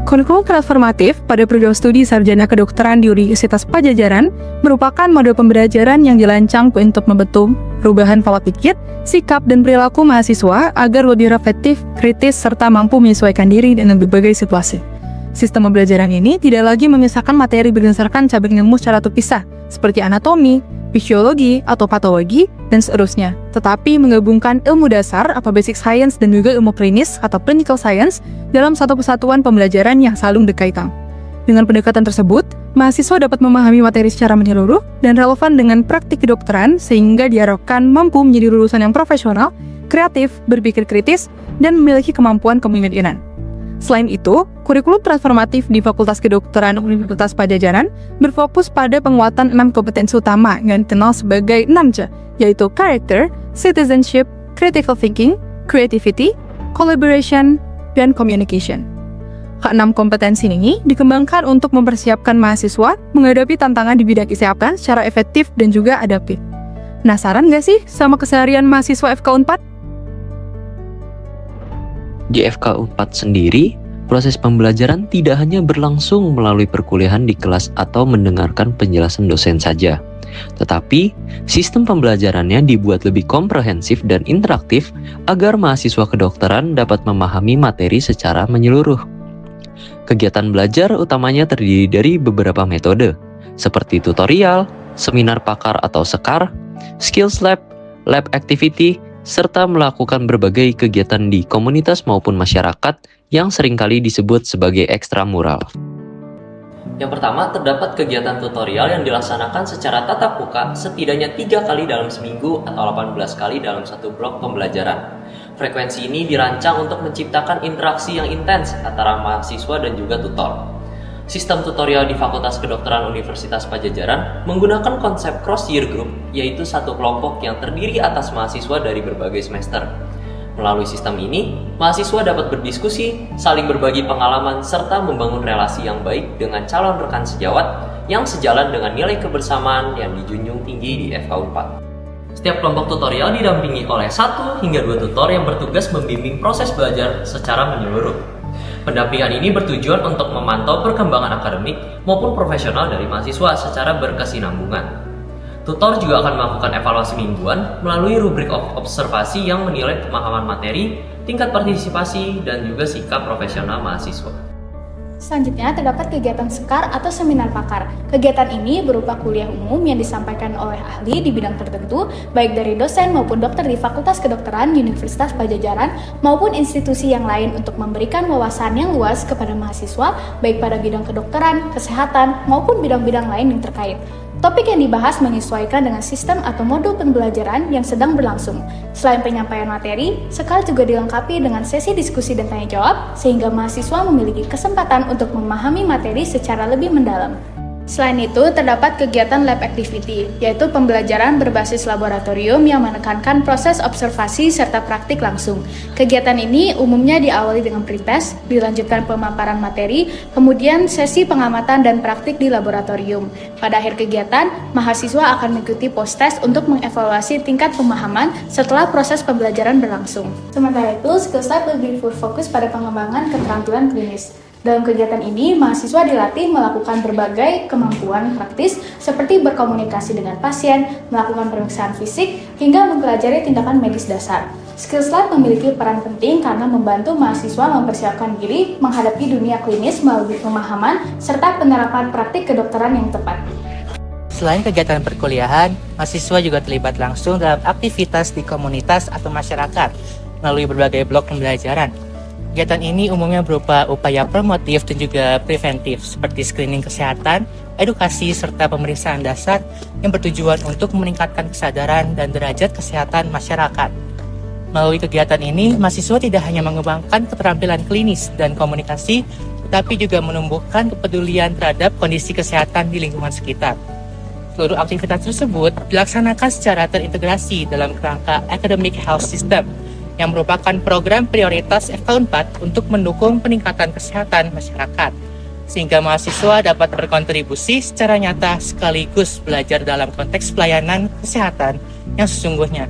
Kurikulum transformatif pada program studi sarjana kedokteran di Universitas Padjadjaran merupakan model pembelajaran yang dirancang untuk membentuk perubahan pola pikir, sikap, dan perilaku mahasiswa agar lebih reflektif, kritis, serta mampu menyesuaikan diri dengan berbagai situasi. Sistem pembelajaran ini tidak lagi memisahkan materi berdasarkan cabang ilmu secara terpisah, seperti anatomi, fisiologi, atau patologi, dan seterusnya, tetapi menggabungkan ilmu dasar atau basic science dan juga ilmu klinis atau clinical science dalam satu kesatuan pembelajaran yang saling berkaitan. Dengan pendekatan tersebut, mahasiswa dapat memahami materi secara menyeluruh dan relevan dengan praktik kedokteran sehingga diharapkan mampu menjadi lulusan yang profesional, kreatif, berpikir kritis, dan memiliki kemampuan kepemimpinan. Selain itu, kurikulum transformatif di Fakultas Kedokteran Universitas Padjadjaran berfokus pada penguatan 6 kompetensi utama yang dikenal sebagai 6C, yaitu character, citizenship, critical thinking, creativity, collaboration, dan communication. Keenam kompetensi ini dikembangkan untuk mempersiapkan mahasiswa menghadapi tantangan di bidang kesehatan secara efektif dan juga adaptif. Penasaran nggak sih sama keseharian mahasiswa FK4? Di FK4 sendiri, proses pembelajaran tidak hanya berlangsung melalui perkuliahan di kelas atau mendengarkan penjelasan dosen saja, tetapi sistem pembelajarannya dibuat lebih komprehensif dan interaktif agar mahasiswa kedokteran dapat memahami materi secara menyeluruh. Kegiatan belajar utamanya terdiri dari beberapa metode, seperti tutorial, seminar pakar atau sekar, skills lab, lab activity, serta melakukan berbagai kegiatan di komunitas maupun masyarakat yang seringkali disebut sebagai ekstramural. Yang pertama, terdapat kegiatan tutorial yang dilaksanakan secara tatap muka setidaknya 3 kali dalam seminggu atau 18 kali dalam satu blok pembelajaran. Frekuensi ini dirancang untuk menciptakan interaksi yang intens antara mahasiswa dan juga tutor. Sistem tutorial di Fakultas Kedokteran Universitas Padjadjaran menggunakan konsep cross-year group, yaitu satu kelompok yang terdiri atas mahasiswa dari berbagai semester. Melalui sistem ini, mahasiswa dapat berdiskusi, saling berbagi pengalaman, serta membangun relasi yang baik dengan calon rekan sejawat yang sejalan dengan nilai kebersamaan yang dijunjung tinggi di FK4. Setiap kelompok tutorial didampingi oleh 1 hingga 2 tutor yang bertugas membimbing proses belajar secara menyeluruh. Pendampingan ini bertujuan untuk memantau perkembangan akademik maupun profesional dari mahasiswa secara berkesinambungan. Tutor juga akan melakukan evaluasi mingguan melalui rubrik observasi yang menilai pemahaman materi, tingkat partisipasi, dan juga sikap profesional mahasiswa. Selanjutnya, terdapat kegiatan sekar atau seminar pakar. Kegiatan ini berupa kuliah umum yang disampaikan oleh ahli di bidang tertentu, baik dari dosen maupun dokter di Fakultas Kedokteran Universitas Padjadjaran maupun institusi yang lain untuk memberikan wawasan yang luas kepada mahasiswa, baik pada bidang kedokteran, kesehatan, maupun bidang-bidang lain yang terkait. Topik yang dibahas menyesuaikan dengan sistem atau modul pembelajaran yang sedang berlangsung. Selain penyampaian materi, sekar juga dilengkapi dengan sesi diskusi dan tanya jawab, sehingga mahasiswa memiliki kesempatan untuk memahami materi secara lebih mendalam. Selain itu, terdapat kegiatan lab activity, yaitu pembelajaran berbasis laboratorium yang menekankan proses observasi serta praktik langsung. Kegiatan ini umumnya diawali dengan pretest, dilanjutkan pemaparan materi, kemudian sesi pengamatan dan praktik di laboratorium. Pada akhir kegiatan, mahasiswa akan mengikuti post-test untuk mengevaluasi tingkat pemahaman setelah proses pembelajaran berlangsung. Sementara itu, skills lab lebih berfokus pada pengembangan keterampilan klinis. Dalam kegiatan ini, mahasiswa dilatih melakukan berbagai kemampuan praktis seperti berkomunikasi dengan pasien, melakukan pemeriksaan fisik, hingga mempelajari tindakan medis dasar. Skills Lab memiliki peran penting karena membantu mahasiswa mempersiapkan diri menghadapi dunia klinis melalui pemahaman serta penerapan praktik kedokteran yang tepat. Selain kegiatan perkuliahan, mahasiswa juga terlibat langsung dalam aktivitas di komunitas atau masyarakat melalui berbagai blok pembelajaran. Kegiatan ini umumnya berupa upaya promotif dan juga preventif seperti screening kesehatan, edukasi, serta pemeriksaan dasar yang bertujuan untuk meningkatkan kesadaran dan derajat kesehatan masyarakat. Melalui kegiatan ini, mahasiswa tidak hanya mengembangkan keterampilan klinis dan komunikasi, tetapi juga menumbuhkan kepedulian terhadap kondisi kesehatan di lingkungan sekitar. Seluruh aktivitas tersebut dilaksanakan secara terintegrasi dalam kerangka Academic Health System, yang merupakan program prioritas FK4 untuk mendukung peningkatan kesehatan masyarakat, sehingga mahasiswa dapat berkontribusi secara nyata sekaligus belajar dalam konteks pelayanan kesehatan yang sesungguhnya.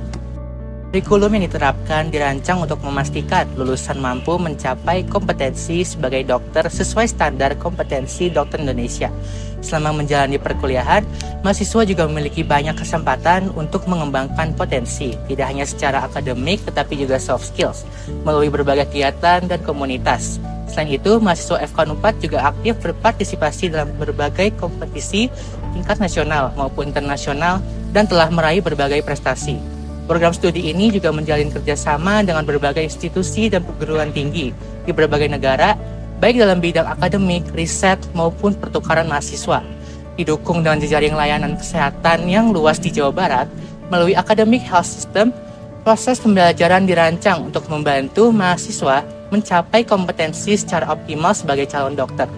Kurikulum yang diterapkan dirancang untuk memastikan lulusan mampu mencapai kompetensi sebagai dokter sesuai standar kompetensi dokter Indonesia. Selama menjalani perkuliahan, mahasiswa juga memiliki banyak kesempatan untuk mengembangkan potensi, tidak hanya secara akademik tetapi juga soft skills, melalui berbagai kegiatan dan komunitas. Selain itu, mahasiswa FK 4 juga aktif berpartisipasi dalam berbagai kompetisi tingkat nasional maupun internasional dan telah meraih berbagai prestasi. Program studi ini juga menjalin kerjasama dengan berbagai institusi dan perguruan tinggi di berbagai negara, baik dalam bidang akademik, riset, maupun pertukaran mahasiswa. Didukung dengan jejaring layanan kesehatan yang luas di Jawa Barat, melalui Academic Health System, proses pembelajaran dirancang untuk membantu mahasiswa mencapai kompetensi secara optimal sebagai calon dokter.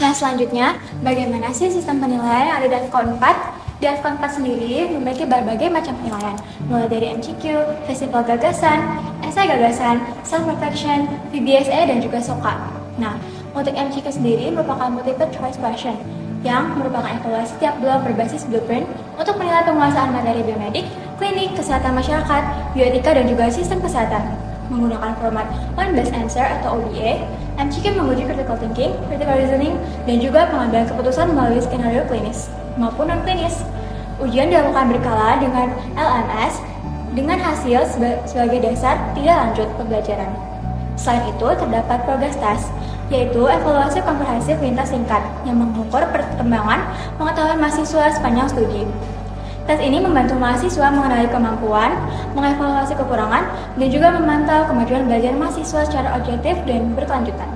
Nah selanjutnya, bagaimana sih sistem penilaian yang ada di FK 4? Di FK 4 sendiri memiliki berbagai macam penilaian, mulai dari MCQ, festival gagasan, esai gagasan, self-reflection, VBSA, dan juga SOKA. Nah, untuk MCQ sendiri merupakan multiple choice question yang merupakan evaluasi tiap blok berbasis blueprint untuk menilai penguasaan materi biomedik, klinik, kesehatan masyarakat, bioetika, dan juga sistem kesehatan. Menggunakan format one best answer atau OBA, MCQ menguji critical thinking, critical reasoning, dan juga pengambilan keputusan melalui skenario klinis maupun non-klinis. Ujian dilakukan berkala dengan LMS dengan hasil sebagai dasar tidak lanjut pembelajaran. Selain itu, terdapat progress test, yaitu evaluasi komprehensif lintas tingkat yang mengukur perkembangan pengetahuan mahasiswa sepanjang studi. Tes ini membantu mahasiswa mengenali kemampuan, mengevaluasi kekurangan, dan juga memantau kemajuan belajar mahasiswa secara objektif dan berkelanjutan.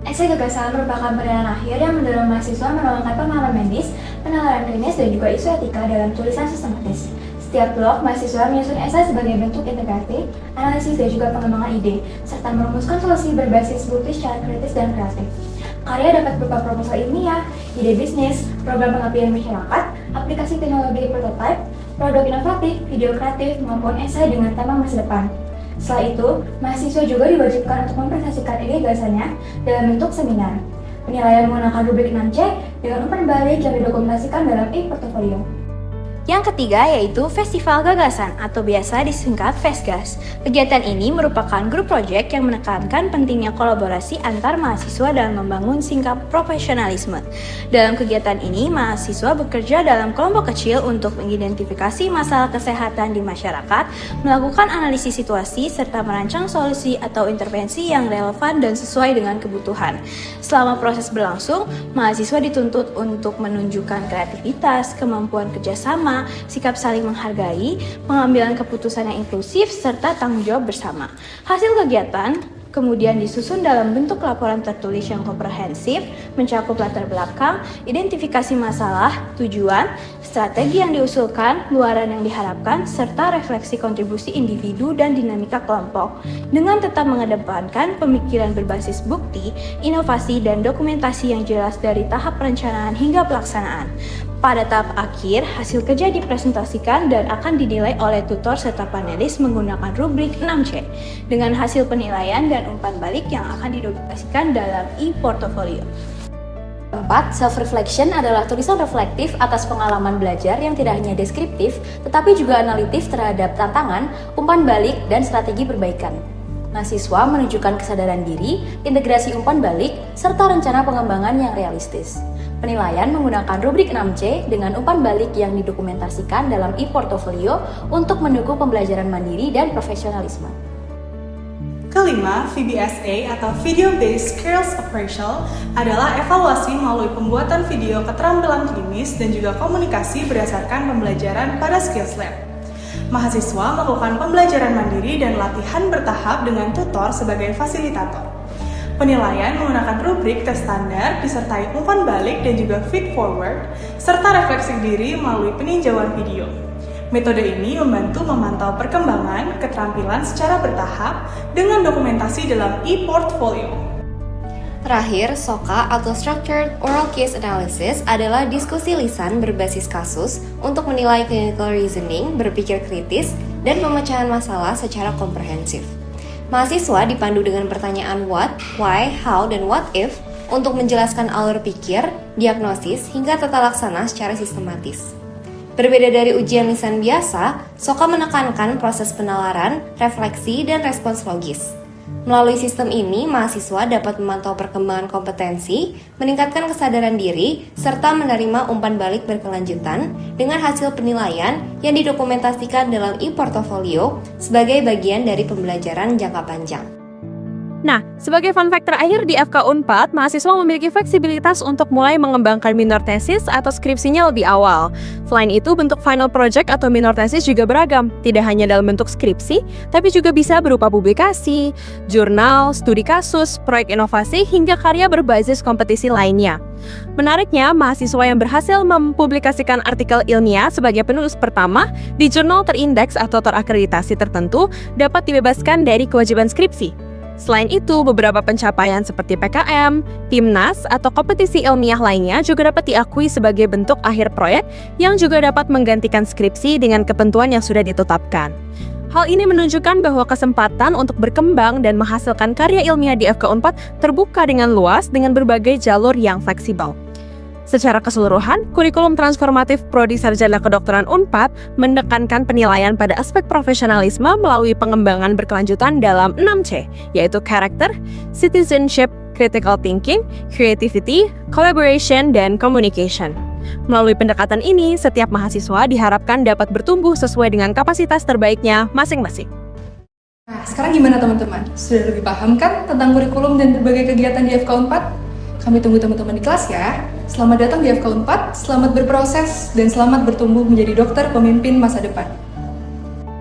Esai gagasan merupakan penilaian akhir yang mendorong mahasiswa menuangkan pengalaman medis, penalaran klinis, dan juga isu etika dalam tulisan sistematis. Setiap blok, mahasiswa menyusun esai sebagai bentuk integratif, analisis, dan juga pengembangan ide, serta merumuskan solusi berbasis bukti secara kritis dan kreatif. Karya dapat berupa proposal ilmiah, ide bisnis, program pengabdian masyarakat, aplikasi teknologi prototipe, produk inovatif, video kreatif, maupun esai dengan tema masa depan. Setelah itu, mahasiswa juga diwajibkan untuk mempresentasikan ide gagasannya dalam bentuk seminar. Penilaian menggunakan rubrik 6C dengan umpan balik yang didokumentasikan dalam e-portfolio. Yang ketiga yaitu Festival Gagasan atau biasa disingkat FESGAS. Kegiatan ini merupakan grup proyek yang menekankan pentingnya kolaborasi antar mahasiswa dalam membangun sikap profesionalisme. Dalam kegiatan ini, mahasiswa bekerja dalam kelompok kecil untuk mengidentifikasi masalah kesehatan di masyarakat, melakukan analisis situasi, serta merancang solusi atau intervensi yang relevan dan sesuai dengan kebutuhan. Selama proses berlangsung, mahasiswa dituntut untuk menunjukkan kreativitas, kemampuan kerjasama, sikap saling menghargai, pengambilan keputusan yang inklusif, serta tanggung jawab bersama. Hasil kegiatan kemudian disusun dalam bentuk laporan tertulis yang komprehensif, mencakup latar belakang, identifikasi masalah, tujuan, strategi yang diusulkan, luaran yang diharapkan, serta refleksi kontribusi individu dan dinamika kelompok, dengan tetap mengedepankan pemikiran berbasis bukti, inovasi, dan dokumentasi yang jelas dari tahap perencanaan hingga pelaksanaan. Pada tahap akhir, hasil kerja dipresentasikan dan akan dinilai oleh tutor serta panelis menggunakan rubrik 6C dengan hasil penilaian dan umpan balik yang akan didokumentasikan dalam e-portfolio. 4. Self-reflection adalah tulisan reflektif atas pengalaman belajar yang tidak hanya deskriptif, tetapi juga analitif terhadap tantangan, umpan balik, dan strategi perbaikan. Mahasiswa menunjukkan kesadaran diri, integrasi umpan balik, serta rencana pengembangan yang realistis. Penilaian menggunakan rubrik 6C dengan umpan balik yang didokumentasikan dalam e-portfolio untuk mendukung pembelajaran mandiri dan profesionalisme. Kelima, VBSA atau Video Based Skills Appraisal adalah evaluasi melalui pembuatan video keterampilan klinis dan juga komunikasi berdasarkan pembelajaran pada Skills Lab. Mahasiswa melakukan pembelajaran mandiri dan latihan bertahap dengan tutor sebagai fasilitator. Penilaian menggunakan rubrik tes standar disertai umpan balik dan juga feed forward, serta refleksi diri melalui peninjauan video. Metode ini membantu memantau perkembangan keterampilan secara bertahap dengan dokumentasi dalam e-portfolio. Terakhir, SOKA atau Structured Oral Case Analysis adalah diskusi lisan berbasis kasus untuk menilai clinical reasoning, berpikir kritis, dan pemecahan masalah secara komprehensif. Mahasiswa dipandu dengan pertanyaan what, why, how, dan what if untuk menjelaskan alur pikir, diagnosis, hingga tata laksana secara sistematis. Berbeda dari ujian lisan biasa, SOKA menekankan proses penalaran, refleksi, dan respons logis. Melalui sistem ini, mahasiswa dapat memantau perkembangan kompetensi, meningkatkan kesadaran diri, serta menerima umpan balik berkelanjutan dengan hasil penilaian yang didokumentasikan dalam e-portfolio sebagai bagian dari pembelajaran jangka panjang. Nah, sebagai fun fact terakhir di FK Unpad, mahasiswa memiliki fleksibilitas untuk mulai mengembangkan minor thesis atau skripsinya lebih awal. Selain itu, bentuk final project atau minor thesis juga beragam, tidak hanya dalam bentuk skripsi, tapi juga bisa berupa publikasi, jurnal, studi kasus, proyek inovasi, hingga karya berbasis kompetisi lainnya. Menariknya, mahasiswa yang berhasil mempublikasikan artikel ilmiah sebagai penulis pertama di jurnal terindeks atau terakreditasi tertentu dapat dibebaskan dari kewajiban skripsi. Selain itu, beberapa pencapaian seperti PKM, Timnas, atau kompetisi ilmiah lainnya juga dapat diakui sebagai bentuk akhir proyek yang juga dapat menggantikan skripsi dengan ketentuan yang sudah ditetapkan. Hal ini menunjukkan bahwa kesempatan untuk berkembang dan menghasilkan karya ilmiah di FK Unpad terbuka dengan luas dengan berbagai jalur yang fleksibel. Secara keseluruhan, kurikulum transformatif Prodi Sarjana Kedokteran Unpad menekankan penilaian pada aspek profesionalisme melalui pengembangan berkelanjutan dalam 6C, yaitu Character, Citizenship, Critical Thinking, Creativity, Collaboration, dan Communication. Melalui pendekatan ini, setiap mahasiswa diharapkan dapat bertumbuh sesuai dengan kapasitas terbaiknya masing-masing. Nah, sekarang gimana teman-teman? Sudah lebih paham kan tentang kurikulum dan berbagai kegiatan di FK Unpad? Kami tunggu teman-teman di kelas ya. Selamat datang di FK Unpad, selamat berproses, dan selamat bertumbuh menjadi dokter pemimpin masa depan.